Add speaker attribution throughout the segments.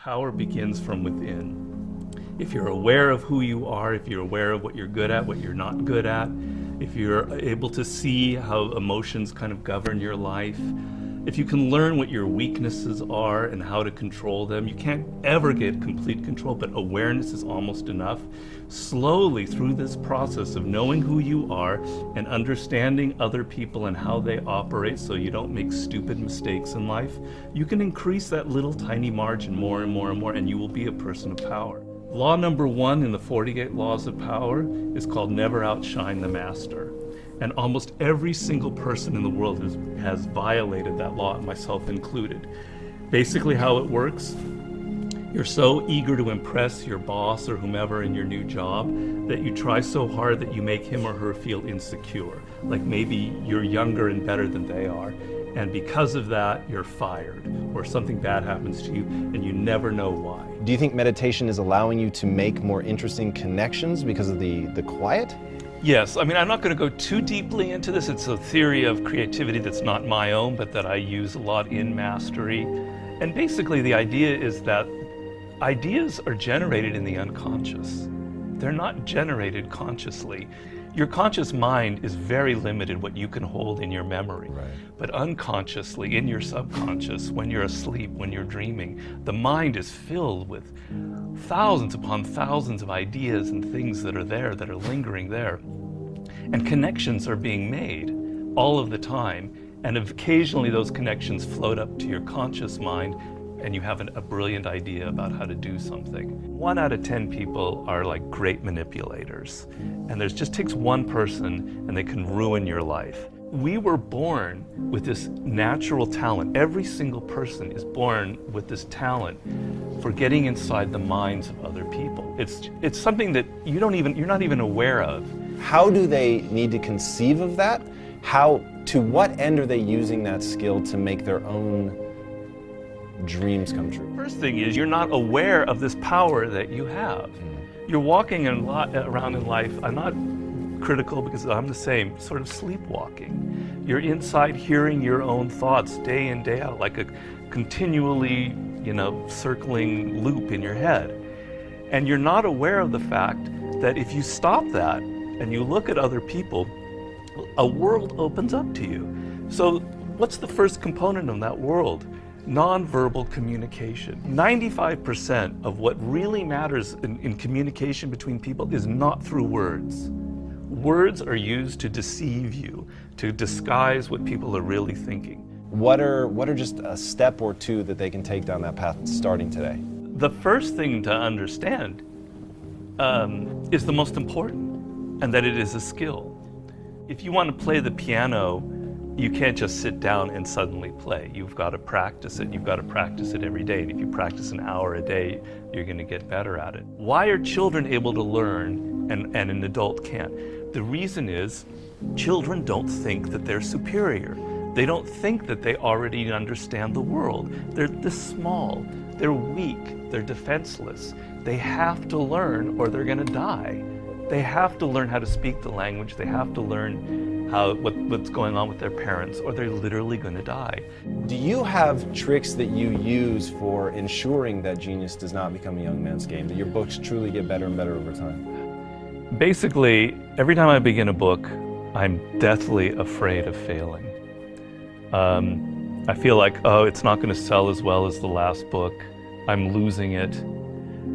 Speaker 1: Power begins from within. If you're aware of who you are, if you're aware of what you're good at, what you're not good at, if you're able to see how emotions kind of govern your life, if you can learn what your weaknesses are and how to control them, you can't ever get complete control, but awareness is almost enough. Slowly through this process of knowing who you are and understanding other people and how they operate so you don't make stupid mistakes in life, you can increase that little tiny margin more and more and more, and you will be a person of power. Law number 1 in the 48 Laws of Power is called never outshine the master. And almost every single person in the world has violated that law, myself included. Basically how it works, you're so eager to impress your boss or whomever in your new job that you try so hard that you make him or her feel insecure. Like maybe you're younger and better than they are, and because of that, you're fired, or something bad happens to you, and you never know why.
Speaker 2: Do you think meditation is allowing you to make more interesting connections because of the quiet?
Speaker 1: Yes, I mean, I'm not going to go too deeply into this. It's a theory of creativity that's not my own, but that I use a lot in Mastery. And basically the idea is that ideas are generated in the unconscious. They're not generated consciously. Your conscious mind is very limited what you can hold in your memory.
Speaker 2: Right.
Speaker 1: But unconsciously, in your subconscious, when you're asleep, when you're dreaming, the mind is filled with thousands upon thousands of ideas and things that are there, that are lingering there. And connections are being made all of the time. And occasionally those connections float up to your conscious mind, and you have a brilliant idea about how to do something. 1 out of 10 people are like great manipulators. And there just takes one person and they can ruin your life. We were born with this natural talent. Every single person is born with this talent for getting inside the minds of other people. It's something that you're not even aware of.
Speaker 2: How do they need to conceive of that? To what end are they using that skill to make their own dreams come true?
Speaker 1: First thing is, you're not aware of this power that you have. You're walking around in life, I'm not critical because I'm the same, sort of sleepwalking. You're inside hearing your own thoughts day in, day out, like a continually, circling loop in your head. And you're not aware of the fact that if you stop that and you look at other people, a world opens up to you. So what's the first component of that world? Nonverbal communication. 95% of what really matters in communication between people is not through words. Words are used to deceive you, to disguise what people are really thinking.
Speaker 2: What are just a step or two that they can take down that path starting today?
Speaker 1: The first thing to understand is the most important, and that it is a skill. If you want to play the piano, you can't just sit down and suddenly play. You've got to practice it. You've got to practice it every day. And if you practice an hour a day, you're going to get better at it. Why are children able to learn and an adult can't? The reason is children don't think that they're superior. They don't think that they already understand the world. They're this small. They're weak. They're defenseless. They have to learn or they're going to die. They have to learn how to speak the language. They have to learn what's going on with their parents, or they're literally going to die.
Speaker 2: Do you have tricks that you use for ensuring that genius does not become a young man's game, that your books truly get better and better over time?
Speaker 1: Basically, every time I begin a book, I'm deathly afraid of failing. I feel like, it's not going to sell as well as the last book. I'm losing it.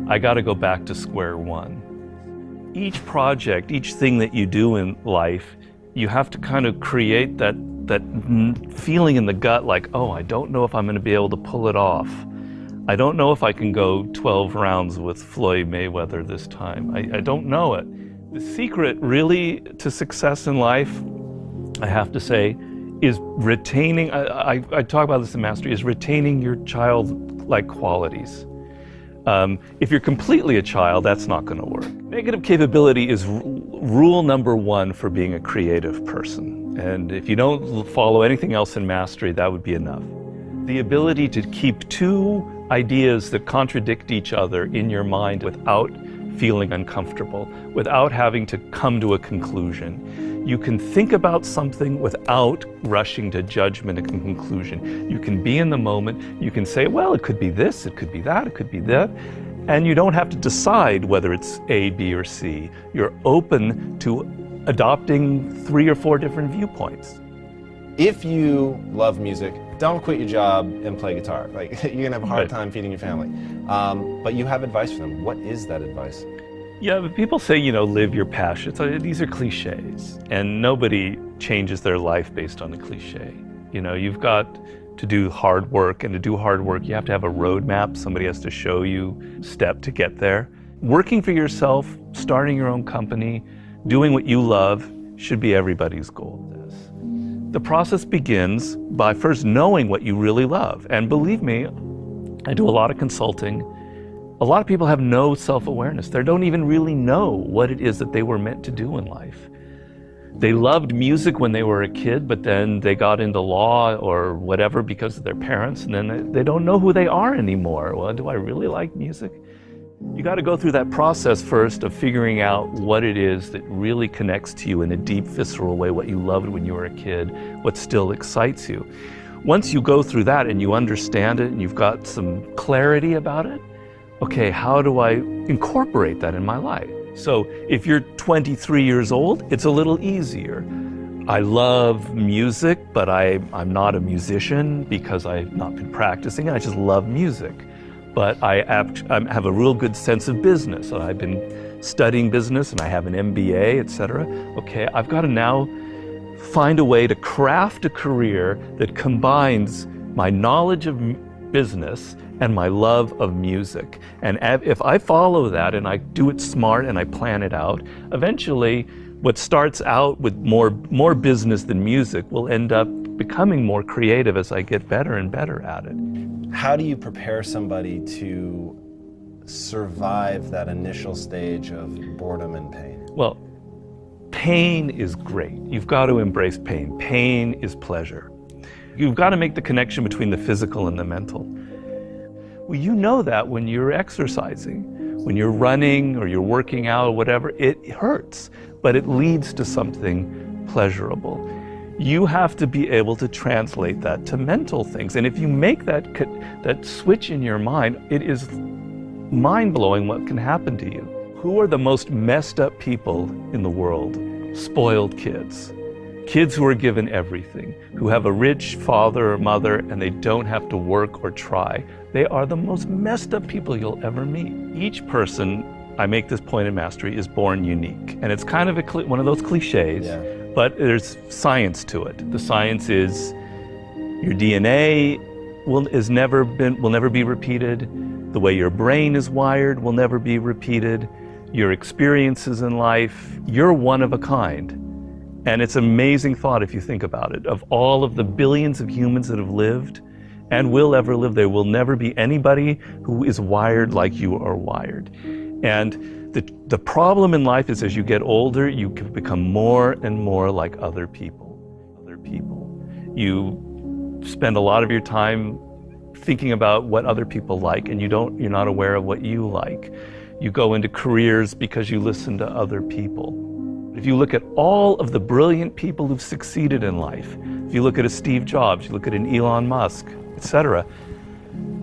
Speaker 1: I got to go back to square one. Each project, each thing that you do in life, you have to kind of create that feeling in the gut like, I don't know if I'm going to be able to pull it off. I don't know if I can go 12 rounds with Floyd Mayweather this time. I don't know it. The secret really to success in life, I have to say, is retaining, I talk about this in Mastery, is retaining your childlike qualities. If you're completely a child, that's not going to work. Negative capability is rule number 1 for being a creative person. And if you don't follow anything else in Mastery, that would be enough. The ability to keep 2 ideas that contradict each other in your mind without feeling uncomfortable, without having to come to a conclusion. You can think about something without rushing to judgment and conclusion. You can be in the moment. You can say, well, it could be this, it could be that, it could be that. And you don't have to decide whether it's A, B, or C. You're open to adopting 3 or 4 different viewpoints.
Speaker 2: If you love music, don't quit your job and play guitar. Like, you're gonna have a hard
Speaker 1: Right.
Speaker 2: time feeding your family. But you have advice for them. What is that advice?
Speaker 1: Yeah, but people say, live your passion. So these are cliches, and nobody changes their life based on a cliche. You've got to do hard work, and to do hard work, you have to have a roadmap. Somebody has to show you step to get there. Working for yourself, starting your own company, doing what you love should be everybody's goal. The process begins by first knowing what you really love. And believe me, I do a lot of consulting. A lot of people have no self-awareness. They don't even really know what it is that they were meant to do in life. They loved music when they were a kid, but then they got into law or whatever because of their parents, and then they don't know who they are anymore. Well, do I really like music? You got to go through that process first of figuring out what it is that really connects to you in a deep, visceral way, what you loved when you were a kid, what still excites you. Once you go through that and you understand it and you've got some clarity about it, okay, how do I incorporate that in my life? So if you're 23 years old, it's a little easier. I love music, but I'm not a musician because I've not been practicing. I just love music. But I have a real good sense of business. I've been studying business and I have an MBA, etc. Okay, I've got to now find a way to craft a career that combines my knowledge of business and my love of music. And if I follow that and I do it smart and I plan it out, eventually what starts out with more business than music will end up becoming more creative as I get better and better at it.
Speaker 2: How do you prepare somebody to survive that initial stage of boredom and pain?
Speaker 1: Well, pain is great. You've got to embrace pain. Pain is pleasure. You've got to make the connection between the physical and the mental. Well, you know that when you're exercising, when you're running or you're working out or whatever, it hurts, but it leads to something pleasurable. You have to be able to translate that to mental things. And if you make that switch in your mind, it is mind-blowing what can happen to you. Who are the most messed up people in the world? Spoiled kids. Kids who are given everything, who have a rich father or mother and they don't have to work or try. They are the most messed up people you'll ever meet. Each person, I make this point in Mastery, is born unique. And it's kind of one of those cliches.
Speaker 2: Yeah.
Speaker 1: But there's science to it. The science is your DNA will never be repeated. The way your brain is wired will never be repeated. Your experiences in life, you're one of a kind. And it's an amazing thought if you think about it. Of all of the billions of humans that have lived and will ever live, there will never be anybody who is wired like you are wired. And the problem in life is as you get older, you can become more and more like other people. You spend a lot of your time thinking about what other people like, and you're not aware of what you like. You go into careers because you listen to other people. If you look at all of the brilliant people who've succeeded in life, if you look at a Steve Jobs, you look at an Elon Musk, etc.,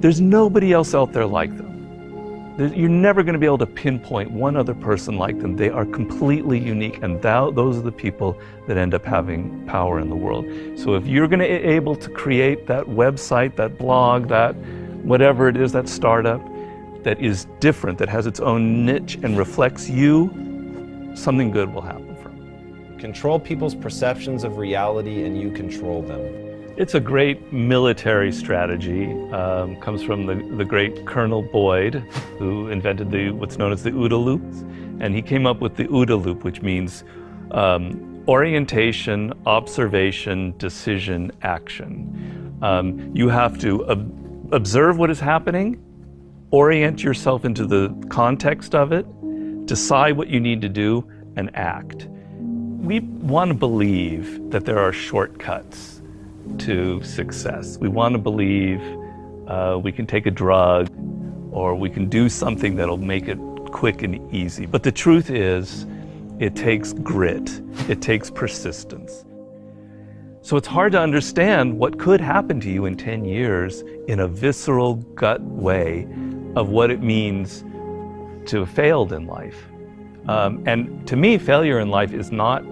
Speaker 1: there's nobody else out there like them. You're never going to be able to pinpoint one other person like them. They are completely unique, and those are the people that end up having power in the world. So if you're going to be able to create that website, that blog, that whatever it is, that startup that is different, that has its own niche and reflects you, something good will happen from it.
Speaker 2: Control people's perceptions of reality and you control them.
Speaker 1: It's a great military strategy. Comes from the great Colonel Boyd, who invented what's known as the OODA loop. And he came up with the OODA loop, which means orientation, observation, decision, action. You have to observe what is happening, orient yourself into the context of it, decide what you need to do, and act. We want to believe that there are shortcuts to success. We want to believe we can take a drug or we can do something that'll make it quick and easy. But the truth is, it takes grit. It takes persistence. So it's hard to understand what could happen to you in 10 years in a visceral gut way of what it means to have failed in life. And to me, failure in life is not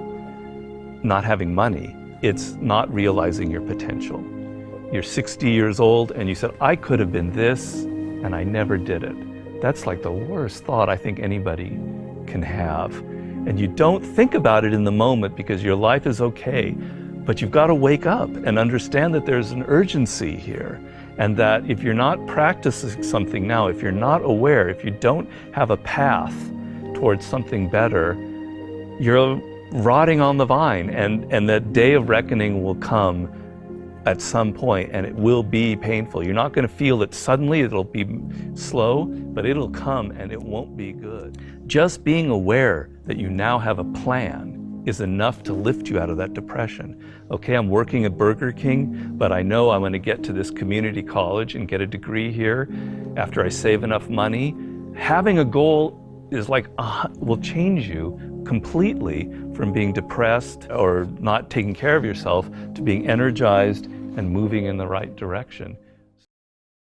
Speaker 1: having money. It's not realizing your potential. You're 60 years old and you said, I could have been this, and I never did it. That's like the worst thought I think anybody can have. And you don't think about it in the moment because your life is okay, but you've got to wake up and understand that there's an urgency here. And that if you're not practicing something now, if you're not aware, if you don't have a path towards something better, you're rotting on the vine, and that day of reckoning will come at some point, and it will be painful. You're not going to feel it suddenly, it'll be slow, but it'll come and it won't be good. Just being aware that you now have a plan is enough to lift you out of that depression. Okay, I'm working at Burger King, but I know I'm going to get to this community college and get a degree here after I save enough money. Having a goal is like, will change you completely from being depressed or not taking care of yourself to being energized and moving in the right direction.